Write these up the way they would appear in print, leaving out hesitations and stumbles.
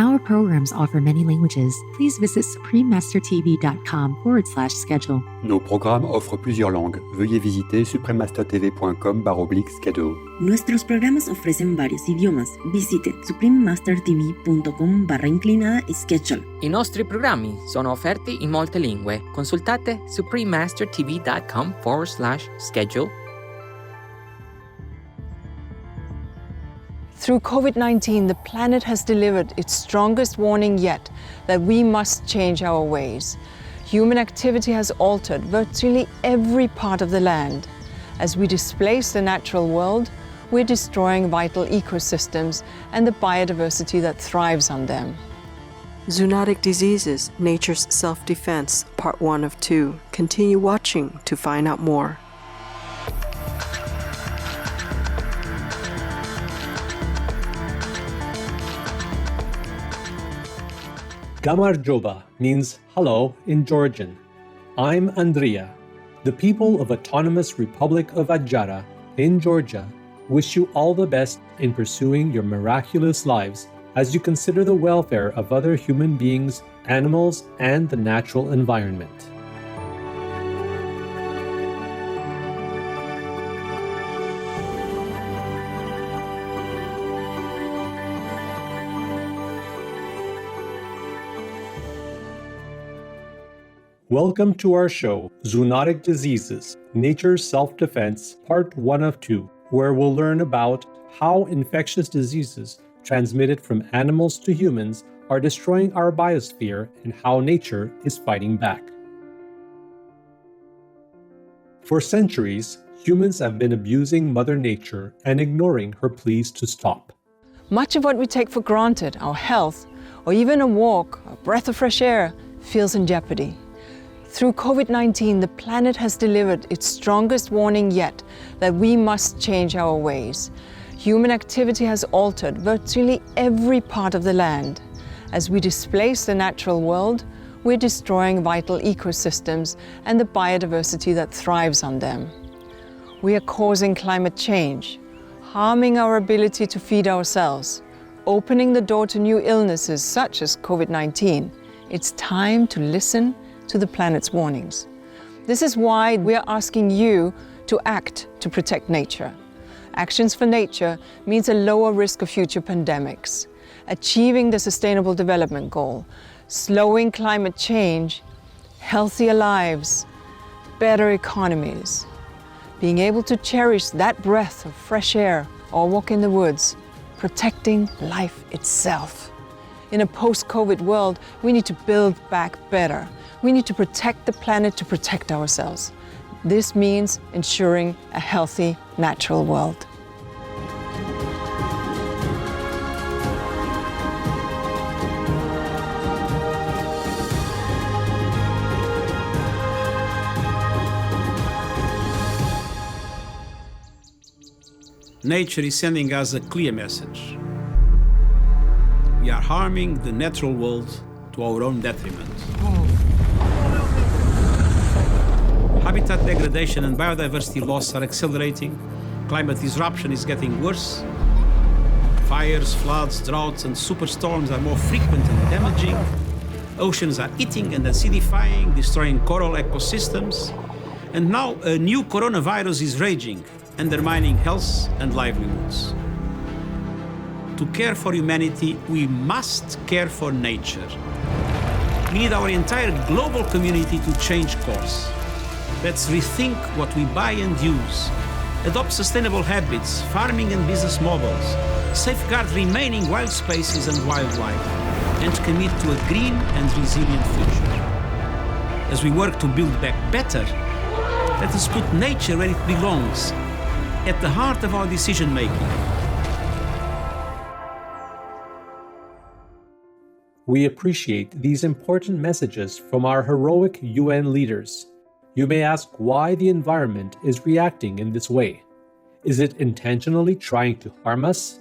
Our programs offer many languages. Please visit suprememastertv.com/schedule. Nos programmes offrent plusieurs langues. Veuillez visiter suprememastertv.com/schedule. Nuestros programas ofrecen varios idiomas. Visite suprememastertv.com/schedule. I nostri programmi sono offerti in molte lingue. Consultate suprememastertv.com/schedule. Through COVID-19, the planet has delivered its strongest warning yet that we must change our ways. Human activity has altered virtually every part of the land. As we displace the natural world, we're destroying vital ecosystems and the biodiversity that thrives on them. Zoonotic Diseases, Nature's Self-Defense, Part 1 of 2. Continue watching to find out more. Gamarjoba means hello in Georgian. I'm Andrea. The people of Autonomous Republic of Adjara in Georgia wish you all the best in pursuing your miraculous lives as you consider the welfare of other human beings, animals, and the natural environment. Welcome to our show, Zoonotic Diseases, Nature's Self-Defense, Part 1 of 2, where we'll learn about how infectious diseases transmitted from animals to humans are destroying our biosphere and how nature is fighting back. For centuries, humans have been abusing Mother Nature and ignoring her pleas to stop. Much of what we take for granted, our health, or even a walk, a breath of fresh air, feels in jeopardy. Through COVID-19, the planet has delivered its strongest warning yet that we must change our ways. Human activity has altered virtually every part of the land. As we displace the natural world, we're destroying vital ecosystems and the biodiversity that thrives on them. We are causing climate change, harming our ability to feed ourselves, opening the door to new illnesses such as COVID-19. It's time to listen to the planet's warnings. This is why we are asking you to act to protect nature. Actions for nature means a lower risk of future pandemics, achieving the Sustainable Development Goal, slowing climate change, healthier lives, better economies, being able to cherish that breath of fresh air or walk in the woods, protecting life itself. In a post-COVID world, we need to build back better. We need to protect the planet to protect ourselves. This means ensuring a healthy, natural world. Nature is sending us a clear message. We are harming the natural world to our own detriment. Habitat degradation and biodiversity loss are accelerating. Climate disruption is getting worse. Fires, floods, droughts, and superstorms are more frequent and damaging. Oceans are eating and acidifying, destroying coral ecosystems. And now a new coronavirus is raging, undermining health and livelihoods. To care for humanity, we must care for nature. We need our entire global community to change course. Let's rethink what we buy and use, adopt sustainable habits, farming and business models, safeguard remaining wild spaces and wildlife, and commit to a green and resilient future. As we work to build back better, let us put nature where it belongs, at the heart of our decision-making. We appreciate these important messages from our heroic UN leaders. You may ask why the environment is reacting in this way. Is it intentionally trying to harm us?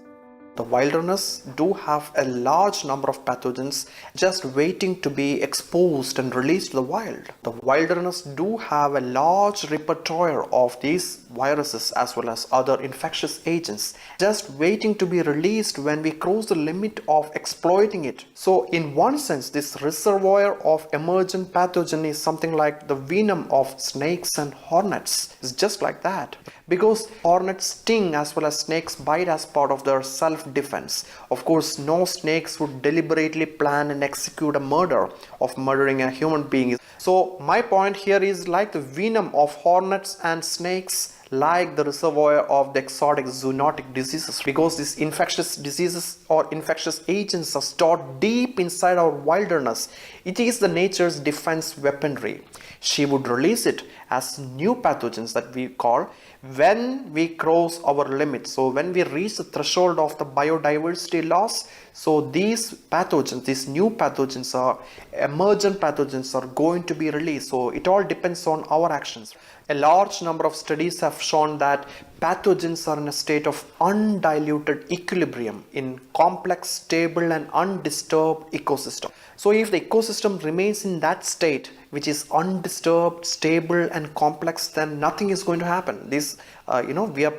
The wilderness do have a large number of pathogens just waiting to be exposed and released to the wild. The wilderness do have a large repertoire of these viruses as well as other infectious agents, just waiting to be released when we cross the limit of exploiting it. So in one sense, this reservoir of emergent pathogen is something like the venom of snakes and hornets. It's just like that, because hornets sting as well as snakes bite as part of their self-defense. Of course, no snakes would deliberately plan and execute a murder of murdering a human being. So my point here is like the venom of hornets and snakes, like the reservoir of the exotic zoonotic diseases, because these infectious diseases or infectious agents are stored deep inside our wilderness. It is the nature's defense weaponry. She would release it as new pathogens that we call when we cross our limits. So when we reach the threshold of the biodiversity loss, so these pathogens, these new pathogens are emergent pathogens are going to be released. So it all depends on our actions. A large number of studies have shown that pathogens are in a state of undiluted equilibrium in complex, stable and undisturbed ecosystem. So if the ecosystem remains in that state, which is undisturbed, stable and complex, then nothing is going to happen. This, we are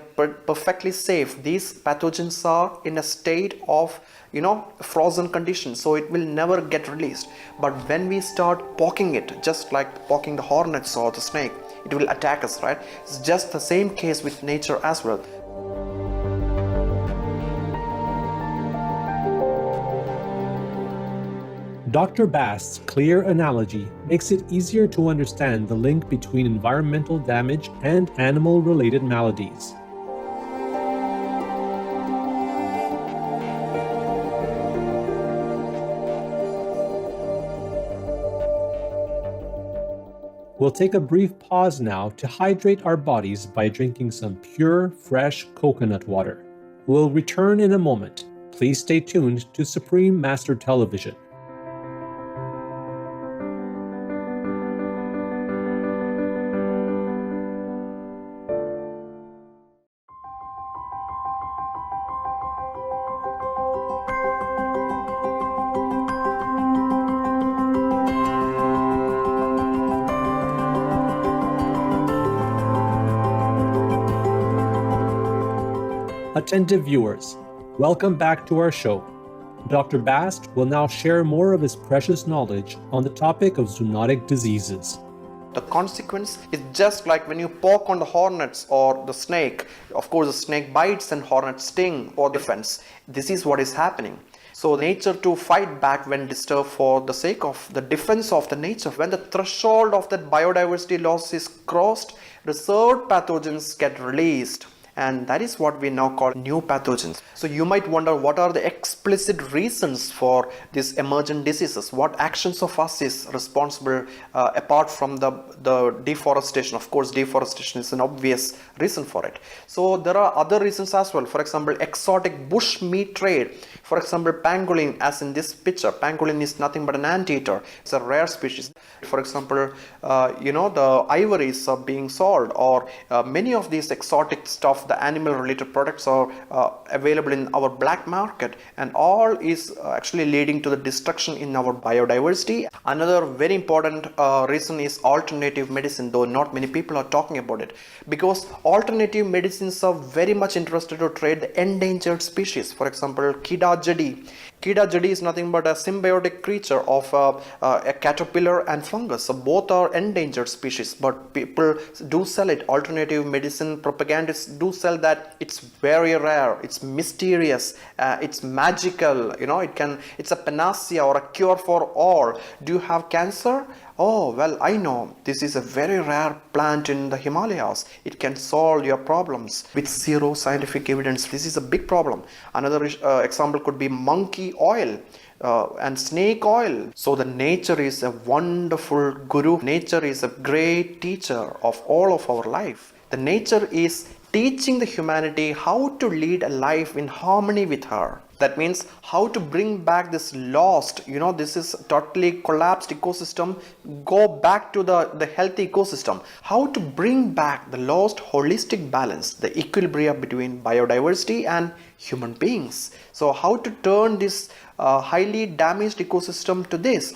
perfectly safe. These pathogens are in a state of frozen condition, so it will never get released. But when we start poking it, just like poking the hornets or the snake, it will attack us, right? It's just the same case with nature as well. Dr. Bast's clear analogy makes it easier to understand the link between environmental damage and animal-related maladies. We'll take a brief pause now to hydrate our bodies by drinking some pure, fresh coconut water. We'll return in a moment. Please stay tuned to Supreme Master Television. Attentive viewers, welcome back to our show. Dr. Bast will now share more of his precious knowledge on the topic of zoonotic diseases. The consequence is just like when you poke on the hornets or the snake. Of course, the snake bites and hornets sting for defense. This is what is happening. So nature to fight back when disturbed for the sake of the defense of the nature. When the threshold of that biodiversity loss is crossed, reserved pathogens get released. And that is what we now call new pathogens. So you might wonder, what are the explicit reasons for these emergent diseases? What actions of us is responsible apart from the deforestation? Of course, deforestation is an obvious reason for it. So there are other reasons as well. For example, exotic bush meat trade. For example, pangolin, as in this picture. Pangolin is nothing but an anteater. It's a rare species. For example, the ivories are being sold, or many of these exotic stuff, the animal related products are available in our black market, and all is actually leading to the destruction in our biodiversity. Another very important reason is alternative medicine, though not many people are talking about it, because alternative medicines are very much interested to trade the endangered species. For example, Kida jadi. Kida jadi is nothing but a symbiotic creature of a caterpillar and fungus. So both are endangered species, but people do sell it. Alternative medicine propagandists do sell that it's very rare, it's mysterious, it's magical, it's a panacea or a cure for all. Do you have cancer? Oh, well, I know this is a very rare plant in the Himalayas. It can solve your problems with zero scientific evidence. This is a big problem. Another example could be monkey oil and snake oil. So the nature is a wonderful guru. Nature is a great teacher of all of our life. The nature is teaching the humanity how to lead a life in harmony with her. That means how to bring back this lost, this is totally collapsed ecosystem, go back to the healthy ecosystem. How to bring back the lost holistic balance, the equilibrium between biodiversity and human beings. So how to turn this highly damaged ecosystem to this?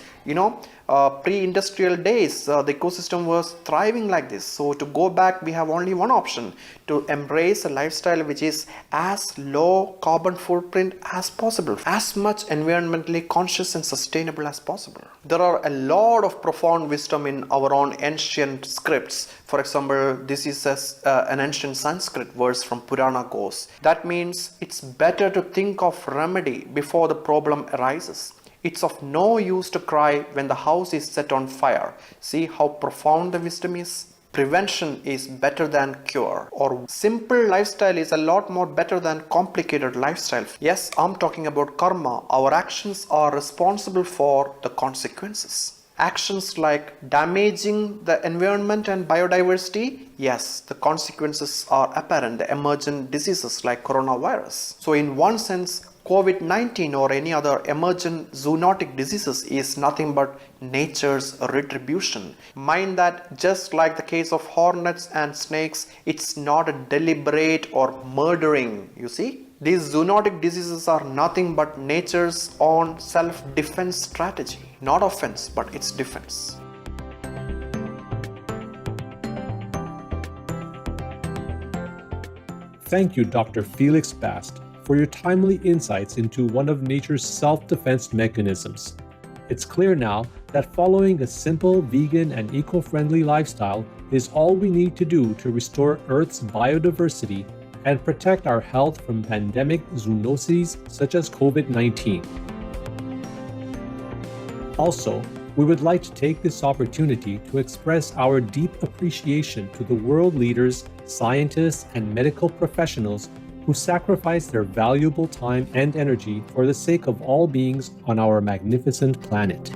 Pre-industrial days, the ecosystem was thriving like this. So to go back, we have only one option: to embrace a lifestyle which is as low carbon footprint as possible, as much environmentally conscious and sustainable as possible. There are a lot of profound wisdom in our own ancient scripts. For example, this is an ancient Sanskrit verse from Purana goes. That means it's better to think of remedy before the problem arises. It's of no use to cry when the house is set on fire. See how profound the wisdom is? Prevention is better than cure, or simple lifestyle is a lot more better than complicated lifestyle. Yes, I'm talking about karma. Our actions are responsible for the consequences. Actions like damaging the environment and biodiversity, yes, the consequences are apparent, the emergent diseases like coronavirus. So in one sense, COVID-19 or any other emergent zoonotic diseases is nothing but nature's retribution. Mind that just like the case of hornets and snakes, it's not a deliberate or murdering, you see. These zoonotic diseases are nothing but nature's own self-defense strategy. Not offense, but it's defense. Thank you, Dr. Felix Bast, for your timely insights into one of nature's self-defense mechanisms. It's clear now that following a simple, vegan, and eco-friendly lifestyle is all we need to do to restore Earth's biodiversity and protect our health from pandemic zoonoses such as COVID-19. Also, we would like to take this opportunity to express our deep appreciation to the world leaders, scientists, and medical professionals who sacrifice their valuable time and energy for the sake of all beings on our magnificent planet.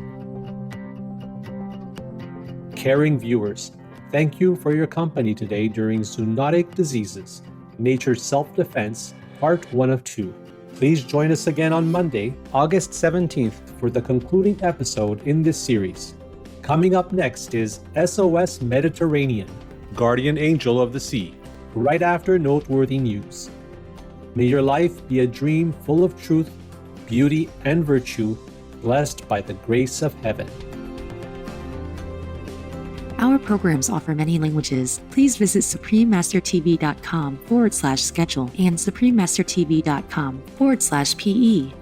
Caring viewers, thank you for your company today during Zoonotic Diseases, Nature's Self-Defense, Part 1 of 2. Please join us again on Monday, August 17th for the concluding episode in this series. Coming up next is SOS Mediterranean, Guardian Angel of the Sea, right after noteworthy news. May your life be a dream full of truth, beauty, and virtue, blessed by the grace of heaven. Our programs offer many languages. Please visit suprememastertv.com/schedule and suprememastertv.com/PE.